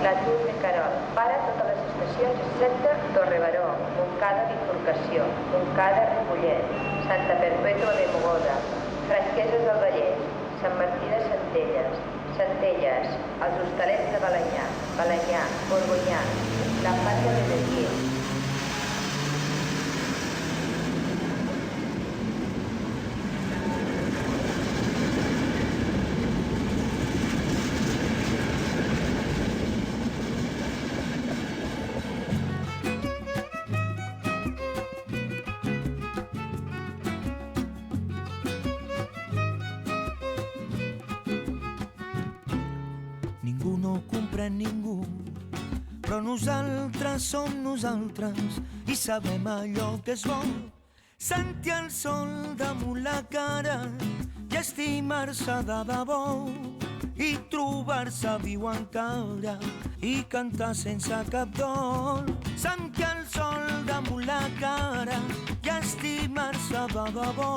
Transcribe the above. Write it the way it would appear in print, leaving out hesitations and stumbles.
L'atur de Querol. Para totes les estacions excepte Torrebaró, Montcada Bifurcació, Montcada Ripollet, Santa Perpètua de Mogoda, Franqueses del Vallès, Sant Martí de Centelles, Centelles, els Hostalets de Balenyà, Balenyà, Borgonyà, la Fàbia de Llequier. Ningú no comprèn ningú, però nosaltres som nosaltres i sabem allò que és bo. Sentir el sol damunt la cara i estimar-se de debò i trobar-se viu encara i cantar sense cap dol. Sentir el sol damunt la cara i estimar-se de debò